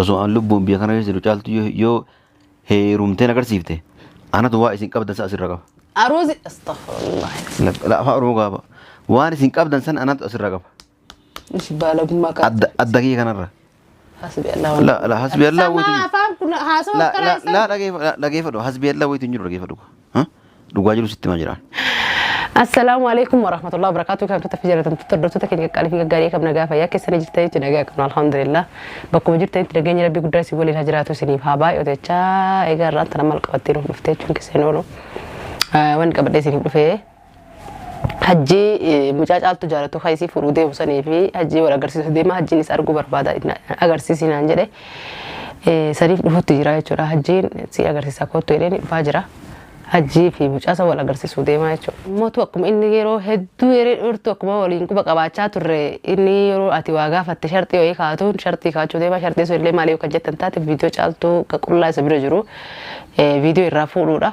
osoo aan lubbuun biyya kana keessa jiru caaltu yoo heerumteen agarsiifte anatu waa isin qabdan san asirra qaba. Aruuzi astaghfirullah. Lafa Oromoo qaba. Waan isin qabdan san anatu asirra qaba. Ishi baalagummaa qaba. Adda kee kanarra. Hasbi Allah. La hasbi Allah waytu. Sama afaan kun haasawaa kaleessa. La dhageeffadhu hasbi Allah waytu hin jiru dhageeffadhu. Dhugaa jiru sitti maa jiraan. السلام عليكم ورحمة الله وبركاته. كم تفجرت تدرسوا تكني قال في قاري كم نجافة يا كسر جرتين تنجاك الحمد لله بكم جرتين تلاقيني ربي قدرس يقول الهجرات وسنيف هاباي وتشا إيجار رات أنا مالك بتيرو نفتح شو كسينورو وين قبل سنيف فيه حجي مجاج على تجارته خايسي فروده وسني في حجي ولا قرسي سديما حجي نس أرجو بربادا أقرسي سينانجره سنيف نفوت تجارة شورا حجي سي أقرسي ساكوت تيرين فاجرة hajjii fi mucaasa wal agarsiisuu deemaa jechuudha. Mootu akkuma inni yeroo hedduu yeroo akkuma waliin quba qabaachaa turre inni yeroo ati waa gaafatte sharxii wayii kaatuun sharxii kaachuu deemaa sharxii sun illee maaliif kan jettan taate viidiyoo caaltuu qullaa isa bira jiru viidiyoo irraa fuudhuudha.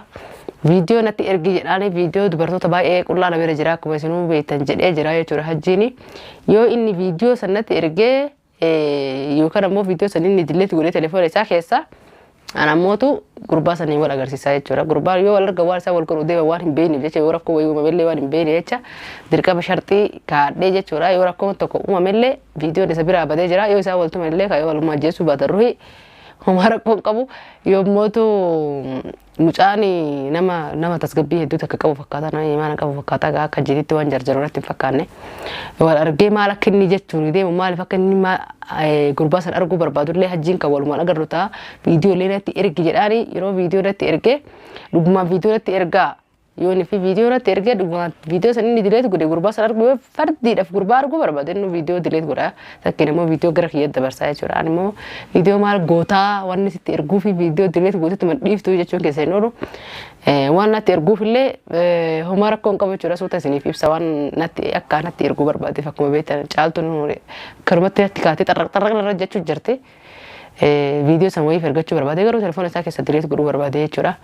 Viidiyoo natti ergi jedhaanii viidiyoo dubartoota baay'ee qullaa na bira jira akkuma isinuu beektan jedhee jira jechuudha hajjiini. Yoo inni viidiyoo sanatti ergee yookaan ammoo viidiyoo san inni dilleetti godhee telefoona isaa keessa أنا موتو قربا سني ولا قرسي سايد شورا قربا يو ولا قوار سا ولا كرودي وان بيني بيجي يورا كو يوم ملي وان بيني يجا دركا بشرطي كاردي جي شورا يورا كو تكو وما ملي فيديو نسبيرا بدي جرا يو سا ولتو ملي كاي ولا ما جيسو بدروي همارا كو كابو يوم موتو مجاني نما تسقبيه دو تكابو فكاتا نا يمانا كابو فكاتا كا كجيتي وان جرجرات فكاني ولا أرجع مالك إني جت تريدي وما لفك إني ما قربا سر أرجو بربادور ليه هجين كوال ما أقدر رتا فيديو ليه نتي إرجع جراني يرو فيديو نتي إرجع لبما فيديو نتي إرجع يوني في فيديو نتي إرجع لبما فيديو سنين ديليت قولي قربا سر أرجو فرد دي دف قربا أرجو برباد إنه فيديو ديليت قرا لكن مو فيديو قرا خيات دبر سايد شورا أنا مو فيديو مال غوتا وان ستي إرجو في فيديو ديليت غوتا تمريف تو يجتون كسينورو وانا ترجو في اللي هما ركون قبل شو رسوته سني في بسوان نتي أكان نتي ترجو بربادي فكم بيتنا شالتو نوري كرمتي تكاتي ترق نرجع شو جرتي فيديو سموي فرقة شو بربادي كرو تلفون ساكي سدريت كرو بربادي شورا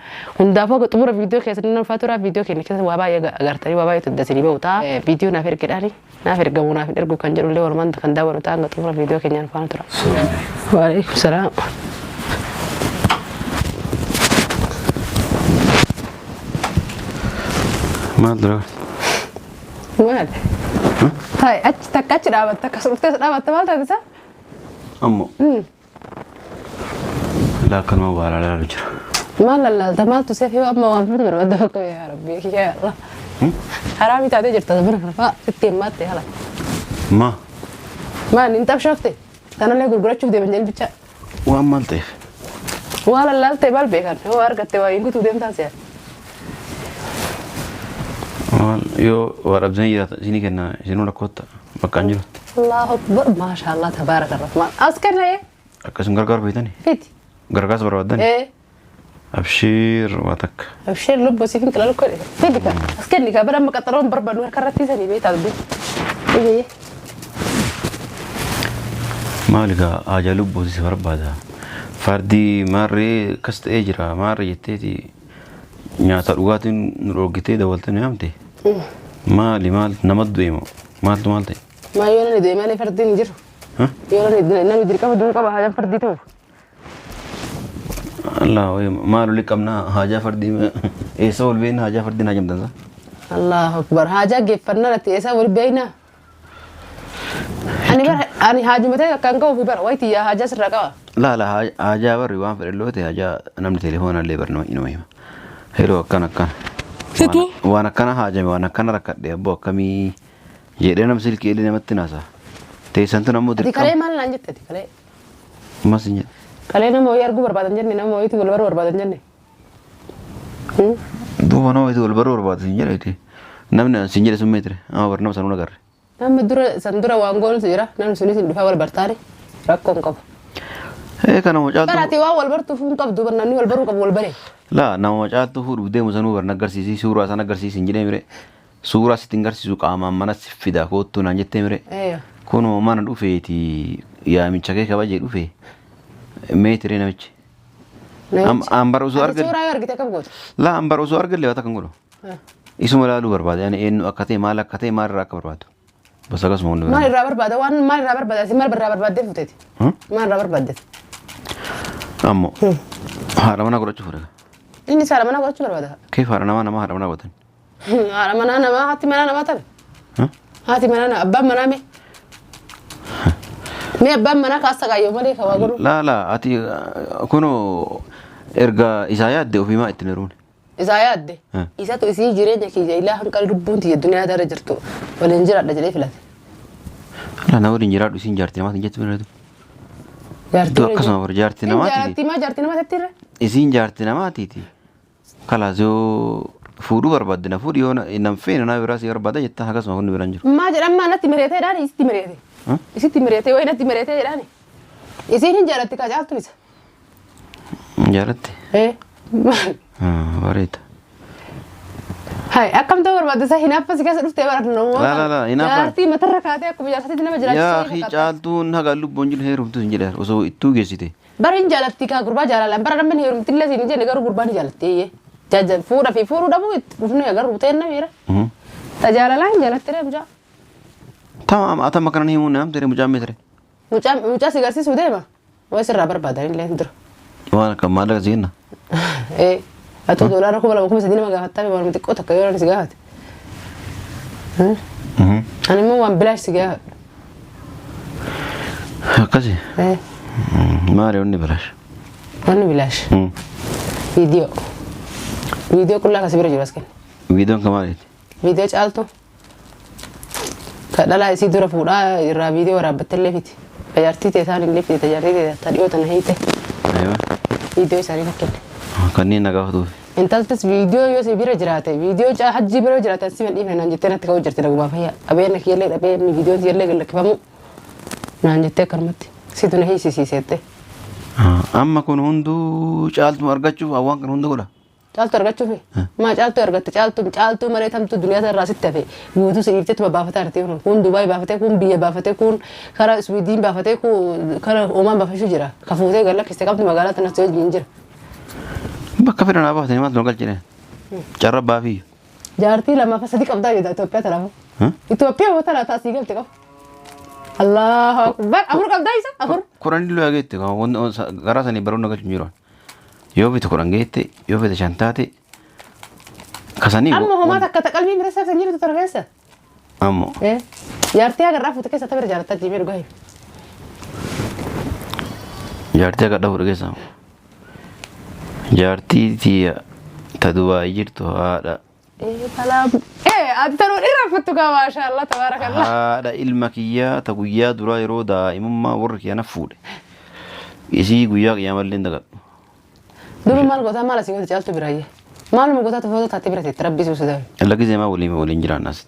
هندا فوق تمر فيديو كيسنا فاتورا فيديو كني كذا وابا يغارتني وابا يتدسني بوتا فيديو نافر كداني نافر قبو نافر إرجو كنجرو اللي ورمان كندا ورتان تمر فيديو كني نفان ترى وعليكم السلام ما أدري. مال هاي تكاتش رابط تكسرت رابط مال تنسى أمو لا كان ما بارا لا رجع مال ده مال تسافي أما وانفرد بربادك يا ربي يا الله حرامي تعدي جرت تبرك رفا التيم مات هلا ما أنت بشوفتي أنا اللي أقول قرأت شوف ده من جنب بتشا وأم مالتي ولا لا تبال بيكان هو أرجع تواين كنت وديم تاسيا يو ورب زين سيني كنا شنو ركوت مكانجلو الله أكبر ما شاء الله تبارك الرحمن أسكن إيه أكاسم غرغر بيتاني فيتي غرغاس بروداني إيه أبشير واتك أبشير لب بس يمكن كلا لكل فيتي كا أسكن لك بدل ما كترون بربا نور كرتي سني بيت هذا بيت إيه مالك أجلب بوزي بربادا فردي ماري كست إجرا ماري يتيتي نياتا لغاتين نروجتي دولتني أمتي مال نمد ويمو مالتي ما يونا ندي مالي فردي نجرو يونا ندي نامي دري كم دون كم حاجة فردي تو الله وي ما لك أمنا حاجة فردي إيسا والبين حاجة فردي ناجم تنسا الله أكبر حاجة جفنا نتي إيسا والبينا أنا حاجة متى كان كوا في بر ويتي يا حاجة سرقة لا حاجة بر يوان في اللوتي حاجة نمني تليفون اللي برنو إنوي هيرو كان ستو وانا كان حاجة وانا كان ركض دي أبو كمي جيرنا مسيل كيلي نمت ناسا تيسان تنامو دي كلام مال نانجت دي كلام ما سنجت كلام نمو يارجو بربادن جنني نمو يتي بالبر بربادن جنني دو أنا ويتي بالبر بربادن سنجت نمنا سنجت سميتر برنامج سنونا كار نم درا سندرا وانغول سيرا نم سوني سندفا والبرتاري ركون كف كان موجود كانتي والبرتو فون كف دو برنامج والبرو كف والبري لا نوجات تهور بدي مسنو برنجر سيسي سورة سنة جرسي سنجني مري سورة ستينجر سيسوق أمام منا سفيدا كوتو نانجت مري أيوه كونو ما ندوفي تي يا من شكل كباجي دوفي ميتري نمشي أم بروزو أرجل سورة يارجي تكبر لا أم بروزو أرجل اللي بتكنقوله اسمه لا لو برباد يعني إنه أكتي مالك كتي مال راك بربادو بس أقص مونو مال الرابر بعد وان مال الرابر بعد سمال بالرابر بعد فتتي مال الرابر بعد Ammo. Haadha manaa godhachuu fudhata. Inni saala mana godhachuu barbaada. Kee haadha nama haadha manaa godhatan. Haadha manaa namaa haati manaa namaa tabe. Haati manaa abbaan manaa mee. Mee abbaan manaa kaasa kaayyoo malee kawaa godhu. Laala ati kunoo erga isaa yaadde ofiimaa itti neruun. Isaa yaadde. Isatu isii jireenya kiyya ilaa hanqal lubbuun tiyya duniyaa dara jirtu waliin jiraadha jedhee filate. Laala waliin jiraadhu isiin jaartii namaatiin jetti filatu. Jaartii akkasuma bar jaartii namaati. Jaartii namaatti irra. Isiin jaartii namaatiiti. Kalaas yoo fuudhuu barbaadde na fuudhi yoo nam feene naa biraas barbaada jettaa akkasuma hundi biraan jiru. Maa jedhamaa natti mireetee jedhaan isitti mireete. Isitti mireetee wayi natti mireetee jedhaan. Isiin hin jaalatti kaa jaaltu isa. Jaalatte. Bareeda. Hai akkam ta'uu barbaadde isa hinaaffa si keessa dhuftee baradhu namoo. Laa hinaaffa. Jaartii matarra kaatee akkuma jaarsaatti nama jiraachisee. Yaa caaltuun haga lubbuun jiru heerumtu hin jedhe osoo ittuu geessite. Bara hin jaalatti kaa gurbaa jaalalaan bara namni heerumti illee siin jenne garuu gurbaan hin jaalattee. Jajjan fuudha fi fuudhuu dhabuu dhufnu agarru teenna miira. Tajaalalaa hin jaalatte mucaa. Atama kanan himuun nam tere mucaa meetere. Mucaa si garsiisuu deema. Way sirraa barbaadan illee dura. Waan akka maallaqa seenna. Atoo doolaara kuma lama kuma sadii nama gaafattaa waan xiqqoo takka yoo si gaafate. Ani immoo waan bilaash si gaafadhu. Akkasi. Maali onni bilaash. Onni bilaash. Viidiyoo. Viidiyoo qullaa kasi bira jiru as kenna. Viidiyoon ka maaliiti? Viidiyoo caaltu. Ka dhalaa isii dura fuudhaa irraa viidiyoo waraabbatte illee fiti. Tajaartii teessaan illee fiti tajaartii teessaa dhiyoo tana hiite. Viidiyoo isaanii fakkenne. Kanneen na gaafatuuf. Intaltis viidiyoo yoo si bira jiraate viidiyoo hajjii bira jiraate si mal dhiifne naan jettee natti ka'uu jirti nagumaa fayyaa. Abeena kiyyallee dhabee viidiyoon tiyallee gallakkifamu naan jettee akkanumatti situ na hiisisiiseette. Amma kun hunduu caaltuu argachuuf hawwaan kan hunda godha. Caaltuu argachuufi maa caaltuu argatte caaltuu malee tamtu duniyaa irraa sitti hafe guutuu si dhiiftetti baafataa artee kun Dubaay baafatee kun biyya baafatee kun karaa Swiidin baafatee kun karaa Oomaan baafachuu jira ka fuutee gallakkiste qabdi magaalaa tanas wajjin jira. Bakka fedhan haa baafatanii maal galchine carra baafii. Jaartii lamaa sadii qabdaa jedha Itoophiyaa tanaaf. Itoophiyaa wata laataa asii galte qabu. Allahu akbar afur qabdaa isa afur. Kuraan illee geette garaa sanii baroon galchuun jiru. Yoo bitu kuraan geette yoo bitu shantaate kasanii. Amma homaa takka qalbii bira isaa sanyiiru torba keessa. Ammoo. Jaartii agarraa fuute keessa tabira jaalattaa jiimee dhugaa himu. Jaartii agarraa fuute keessa. Jaartii tiya ta Dubaay jirtu haadha. Ati tanuu dhiirraa fattu kaa maashaallah tabaarakallah. Haadha ilma kiyyaa ta guyyaa duraa yeroo daa'imummaa warra kiyya na fuudhe. Isii guyyaa qiyaamallee hin dagadhu. Duruu maal gootaa maal asii goota caaltu biraayyee. Maaluma gootaa footoo taatee bira teetti rabbisuu si dabe. Laggizee maa waliin jiraan as.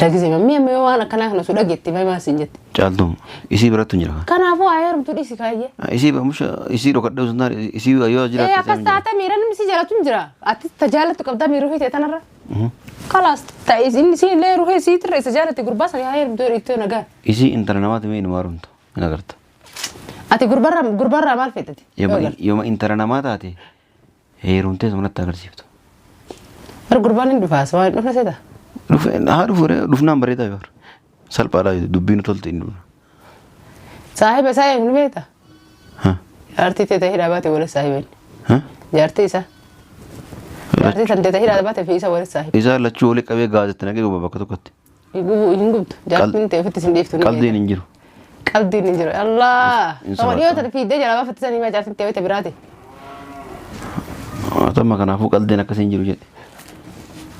Laggizee maa mi'a mi'a waan akkanaa kana su dhageetti maa maal siin jetti. Caaltuu isii birattu jira. Kanaafuu haa heerumtuu dhiisi kaayyee. Isii dhokadhee sun isii yoo jiraatu. Akkas taate miira namni si jaalatu hin jira. Ati tajaalatu qabdaa miiruu fi teetanarra. Kalaas ta'e inni si illee ruhee si tirre isa jaalatti gurbaa sanii haa heerumtuu dhiittoo nagaa. Isii intala namaati mee inumaa rumtu hin agarta. Ati gurbarraa maal feetati? Yooma intala namaa taate heerumtee sunatti agarsiiftu. Bar gurbaan hin dhufaas waan dhufna seeta. Haa dhufnaan bareedaa yoo salphaadhaa dubbiin tolte hin dhufna. Saahiba isaa eegnu beekta. Jaartii teetee hidhaa baate waliin saahibeen. Jaartii isaa. Jaartii san teetee hidhaa baate fi isa waliin saahiba. Isaa lachuu walii qabee gaazexaa nagee gubbaa bakka tokkotti. Hin gubtu. Jaartiin ta'e ofitti sin dhiiftu. Qaldiin hin jiru. Qaldiin hin jiru. Allah. Sama dhiyootan fiiddee jalaa baafattisanii maa jaartiin ta'e biraate. Tamma kanaafuu qaldiin akkasiin jiru jedhe.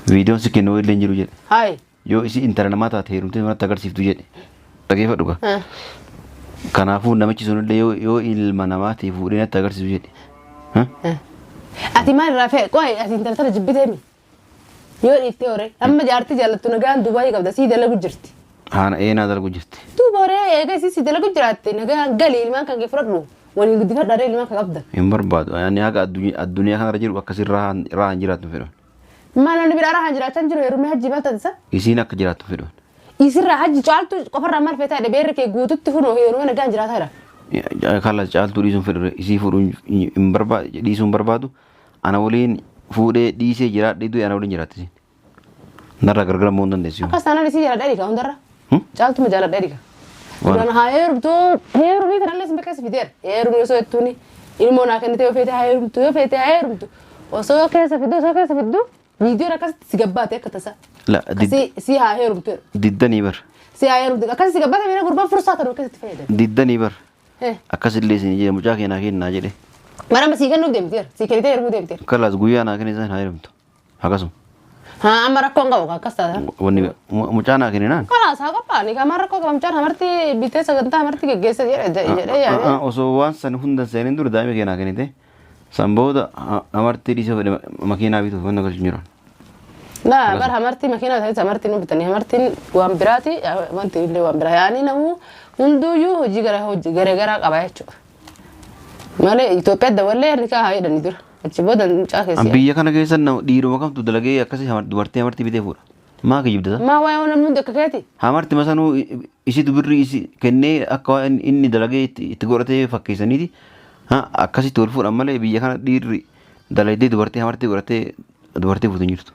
Viidiyoon si kennu illee hin jiru jedhe. Hayi. Yoo isii intala namaa taate heerumtee manatti agarsiiftu jedhe. Dhageeffadhu gaa. Kanaafuu namichi sunillee yoo ilma namaatiif fuudhee natti agarsiisu jedhe. Ati maal irraa fe'e qo'e ati intala tana jibbiteemi. Yoo dhiiftee horee amma jaartii jaallattu nagaan Dubaayii qabda sii dalagu jirti. Haana eenaa dalagu jirti. Duuba horee eega sii dalagu jiraatte nagaan galii ilmaan kan kee fudhadhu waliin guddifadhaa ilmaan kan qabda. Hin barbaadu ani haga addunyaa kanarra jiru akkasirraa hin jiraattu fedhan. Maal namni biraa rahaan jiraachaa jiru heerumee hajji baata isa. Isiin akka jiraattu fedhan. Isirraa hajji caaltu qofarraa maal feetaa dha beerri kee guututti funoo heerumee nagaan jiraataa dha. Kala caaltuu dhiisuun fedhan isii fuudhuun hin barbaadu dhiisuun barbaadu ana waliin fuudhee dhiisee jiraadhee du'e ana waliin jiraatti. Narraa gargar moo hin dandeessu. Akkas taanaan isii jaaladha dhiiga hundarra. Caaltuma jaaladha dhiiga. Duraan haa heerumtu heerumii kanallee sin bakkeessa fideera. Heerumii osoo jettuuni ilmoo naa kennite yoo feete haa heerumtu yoo feete haa heerumtu. Osoo keessa fiddu viidiyoon akkasitti si gabbaate akka tasaa. Si haa heerumtu. Diddanii bar. Si haa heerumtu akkasii si gabbaate miidha gurbaan fursaa kan akkasitti fayyadamu. Diddanii bar. Akkasillee isin jedhe mucaa keenyaa kennaa jedhe. Marama sii kennuuf deemteera. Sii kennitee heerumuu deemteera. Kalaas guyyaa naa kenna isaan haa heerumtu. Akkasuma. Haa amma rakkoon qabu akkas taata. Wanni mucaa naa kenninaan. Kalaas haa qophaa'ani kama rakkoo qabu mucaan hamarti bitee sagantaa hamarti geggeessa jedhee yaade. Osoo waan san hunda seenin dura daa'ima keenyaa kennite san booda hamarti dhiisee fedhe makiinaa bituuf wanna galchu jiran. Laa bar hamarti makiinaa ta'e hamarti nu bitanii hamartiin waan biraati wanti illee waan biraa yaani namuu hunduyyuu hojii garaa qaba jechuudha. Malee Itoophiyaa dawallee hirrikaa haa jedhanii dura. Achi booda mucaa keessi. Biyya kana keessa dhiiruma kamtu dalagee akkasii dubartii hamartii bitee fuudha. Maa kijibdata? Maa waa'ee namni hundi akka keeti? Hamarti masanuu isitu birrii isi kennee akka inni dalagee itti godhatee fakkeessaniiti. Akkasitti wal fuudhan malee biyya kana dhiirri dalagdee dubartii hamartii godhatee dubartii fuutu hin jirtu.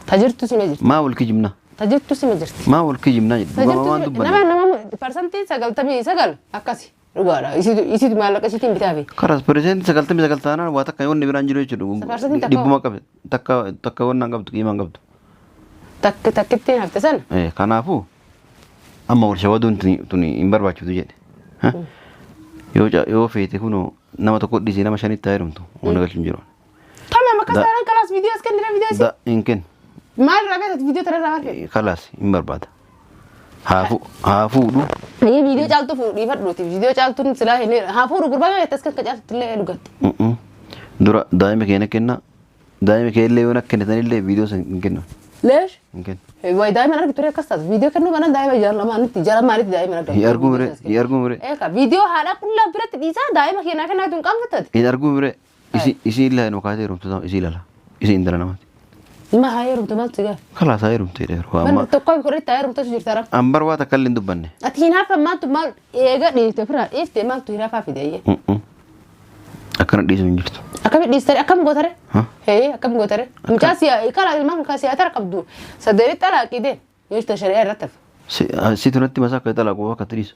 Tajirtu sima jirti. Maa wal kijibna? Tajirtu sima jirti. Maa wal kijibna jedhu. Waan dubbanne. Nama parsantii 99 akkasi. Dhugaadha. Isitu maallaqa isitiin bitaafi. Karas parsantii 99 taanaan waa takka yoonni biraan jiru jechuudha. Dhibbuma qabe takka wannaan qabdu qiimaan qabdu. Takkittiin hafte sana. Kanaafuu amma wal shawaduun tuni hin barbaachiftu jedhe. Yoo feete kunoo nama tokko dhiisee nama shanitti haa heerumtu wanta galchuun jiru. Tamam akkas taanaan kalaas viidiyoo as kennina viidiyoo isii. Hin kennu. Maal irraa beekatu viidiyoo tanarraa maal fedhe? Kalaas hin barbaada. Haa fuudhu. Ayyee viidiyoo caaltuu fuudhu dhiifadhuuti viidiyoo caaltuun silaa hin haa fuudhu gurbaa beektas kan caaltutti illee dhugatti. Dura daa'ima keenya kenna daa'ima kee illee yoo na kennitanillee viidiyoo san hin kennu. Leesh? Hin kennu. Wayi daa'ima argi ture akkas taatu viidiyoo kennuu banan daa'ima jaarlamaanitti daa'ima argamu. Hin arguu mire hin arguu mire. Eeka viidiyoo haadha qullaa biratti dhiisaa daa'ima keenyaa kennaa tun qaanfattati. Hin arguu mire isiin illee nu kaatee heerumtu isiin lala isiin intala namaati. Ima haa heerumtu maaltu sigaa? Kalaas haa heerumtu jedhee Amma tokko kodhetti haa heerumtu jirta ara. Ambar waa takka illee hin dubbanne. Ati hin hafa maaltu maal eega dhiifte firaa dhiifte maaltu hin hafaa fideeyye. Akkana dhiisu hin jirtu. Akkamitti dhiistare akkam gootare? Hee akkam gootare? Mucaa kala ilmaan kan siyaatara qabdu saddeetti xalaaqideen yoo ishte shari'aa irratti hafe. Situ natti masaa akka xalaaquu akka tiriisu.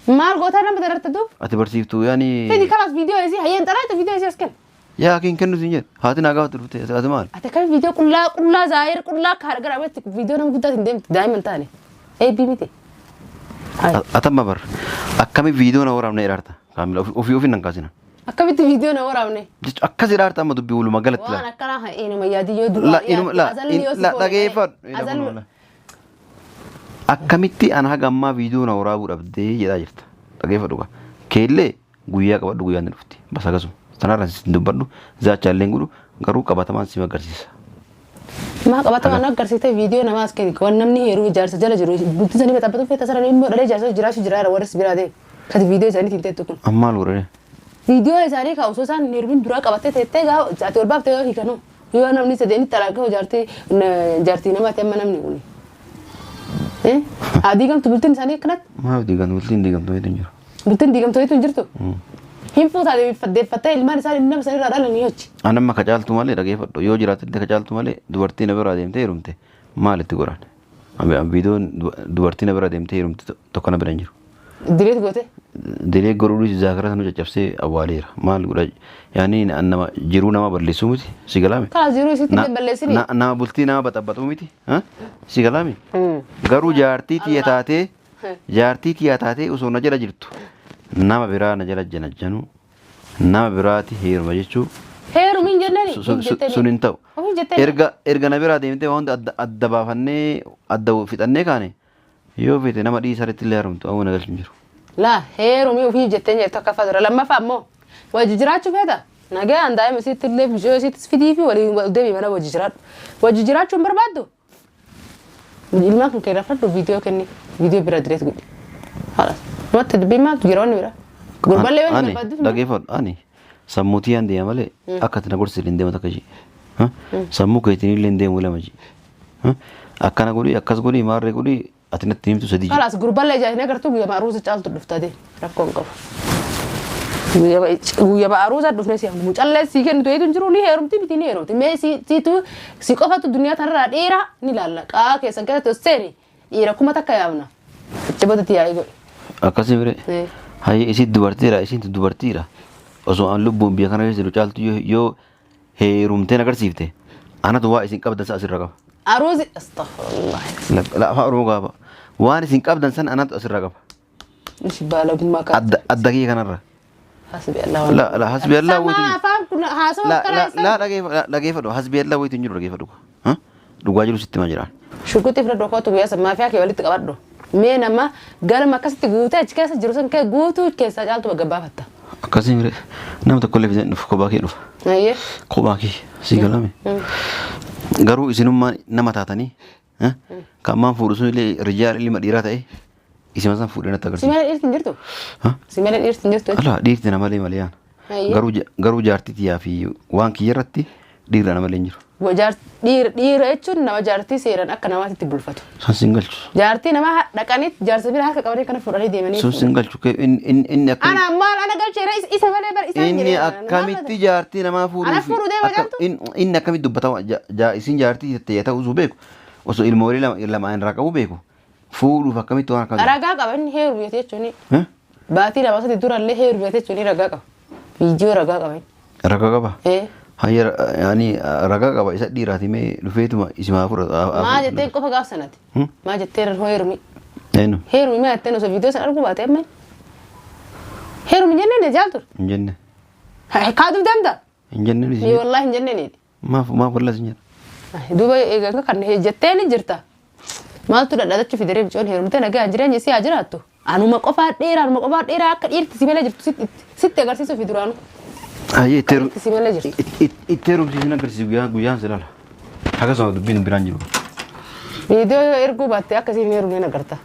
Maal gootaa nama dararte duuf? Ati barsiiftuu yaani. Fedi kalaas viidiyoo isii hayyeen xalaate viidiyoo isii as kenna. Yaa kiin kennu siin jedhe haati naa gaafa turte ati maal? Ati akkami viidiyoo qullaa zaayir qullaa kaara gara walitti viidiyoo nama guddaa hin deemte daa'imman taane. Eebbii miti. Atamma bar akkami viidiyoo na waraabne iraarta kaamila ofii nan kaasina. Akkamitti viidiyoo na waraabne? Akkas iraarta amma dubbii walumaa galatti waan akkanaa ha'ee nama yaadiyyoo duraa dhageeffadhu. Akkamitti ana haga ammaa viidiyoo na waraabuu dhabdee jedhaa jirta. Dhageeffadhu keellee guyyaa qabadhu guyyaan ni dhufti. Bas akkasuma. Tanarra sin dubbadhu zaachaallee godhu garuu qabatamaan si agarsiisa. Maa qabatamaan agarsiiste viidiyoo namaa as kenni waan namni heeruu ijaarsa jala jiru bultii sanii batabbatu feeta sarara immoo dhalee ijaarsa jiraachuu jiraara warris biraatee kati viidiyoo isaanii tinteettu kun. Ammaal godhane. Viidiyoo isaanii ka osoo isaan heeruun duraa qabattee teettee gaa ati ol baaftee yoo hiikanu yoo namni sadeeni talaaqee jaartii namaati amma namni kuni. Diigamtu bultiin isaanii akkanatti. Maa diigamtu bultiin diigamtu heetu hin jiru. Bultiin diigamtu heetu hin jirtu. Hin fuutaate faddeeffattee ilmaan isaa nama sanirraa dhalan ni hoji. Anamma kacaaltu malee dhageeffadhu yoo jiraatte kacaaltu malee dubartii na bira deemtee heerumte maalitti godhan? Viidiyoon dubartii na bira deemtee heerumte tokko na bira hin jiru. Direet goote? Direet godhuudhis zaakara nu caccabsee awwaaleera. Maal godha yaani nama jiruu nama balleessuu miti si galaami. Kanas jiruu isitti balleessini. Nama bultii nama baxabbaxuu miti si galaami. Garuu jaartii xiyya taatee osoo na jala jirtu. Nama biraa na jala janajjanu nama biraati heeruma jechuu. Heerumiin jennani. Sun hin ta'u. Erga na biraa deemtee waan adda baafannee adda fixannee kaane yoo feete nama dhiisaritti illee heerumtu awwa na galchu hin jiru. Laa heerumii ofii jettee jirtu akka fadura lammaffaa ammoo wajji jiraachuu feeta. Nagaan daa'ima isitti illee bishoo isitti fidii fi waliin deebii mana wajji jiraadhu. Wajji jiraachuu hin barbaaddu. Ilmaan kan kee rafadhu viidiyoo kenni viidiyoo bira direet godhi. Halas. Mata dubbii maaltu jira wanni bira? Gurballee wanni barbaaddu. Dhageeffadhu ani sammuutii aan deema malee akka ati na gorsitu hin deemata akka ishee. Sammuu keetiin illee hin deemu lama ishee. Akkana godhi akkas godhi maarree godhi ati natti himtu sadii. Halas gurballee jaahina gartuu guyyaa maaruusa caaltu dhuftate rakkoo hin qabu. Guyyaa maaruusa dhufne si hamu mucallee si kennitu heetu hin jiru ni heerumti biti ni heerumti. Mee siitu si qofatu duniyaa tanarraa dheeraa ni laalla qaa keessan keessatti seeni dhiira kuma takka yaamna. Itti boodatti yaa'ii godhi. akkasii mire hayya isin dubartiidha osoo an lubbuun biyya kana keessa caaltu yoo heerumteen agarsiifte anatu waa isin qabdan san asirra qaba. Aruuzi astaghfirullah. Lafa oromoo qaba waan isin qabdan san anatu asirra qaba. Ishi baalagummaa qaba. Adda kee kanarra. Hasbi Allah. La hasbi Allah Sama afaan kun haasawaa kaleessa. Dhageeffadhu hasbi Allah wayitu hin jiru dhageeffadhu. Dhugaa jiru sitti ma jiraan. Shukutti fira dhokootu guyyaa sammaa fi akka walitti qabadhu. Mee nama galma akkasitti guutee achi keessa jiru san kee guutuu keessaa caaltu gabbaafatta. Akkasii mire nama tokko illee fidan dhufu kophaa kee dhufa. Ayyee. Kophaa kee si galame. Garuu isinummaan nama taatanii kan maan fuudhu sun illee rijaal ilma dhiiraa ta'e isima san fuudhee natti agarsiisa. Simala dhiirti hin jirtu? Simala dhiirti hin jirtu? Alaa dhiirti nama malee yaan. Garuu jaartitiyaa fi waan kiyya irratti dhiirra nama hin jiru. Dhiira jechuun nama jaartii seeran akka namaatti bulfatu. San sin galchu. Jaartii nama dhaqaniit jaarsa bira harka qabanii kana fudhanii deemanii. Sun sin galchu inni akka. Ana maal ana galcheera isa malee bar isaan inni akkamitti jaartii namaa fuudhuuf. Ana fuudhuu deema jaltu. Inni akkamitti dubbatama isin jaartii ta'ee ta'uu beeku osoo ilmoolee lamaan irraa qabu beeku fuudhuuf akkamitti waan akkamitti. Ragaa qaban heeru biyya jechuuni. Baatii lama sadii durallee heeru biyya jechuuni ragaa qaba. Viidiyoo ragaa qaban. Ragaa qaba. Hayya yaani ragaa qaba isa dhiiraati mee dhufeetuma isimaa fudhata. Maa jettee qofa gaaf sanatti. Maa jettee ran heerumi. Eenyu. Heerumi maa jettee osoo viidiyoo san arguu baate amma. Heerumi jennee jaaltu. Hin jenne. Kaaduu damda. Hin jenne ni. Ni wallahi hin jenne ni. Maaf wallas hin jenne. Duuba eegaa kan jettee ni jirta. Maaltu dhadhaachuu fidiree bicoon heerumtee nagaa jireenya isii haa jiraattu. Anuma qofaa dheeraa akka dhiirti si malee jirtu sitti agarsiisuuf duraanu. Aye teru. Si malee jirtu. Teru si na agarsiisu guyyaan silala. Akkasuma dubbiin biraan jiru. Viidiyoo erguu baattee akkasiin heerumee agarta.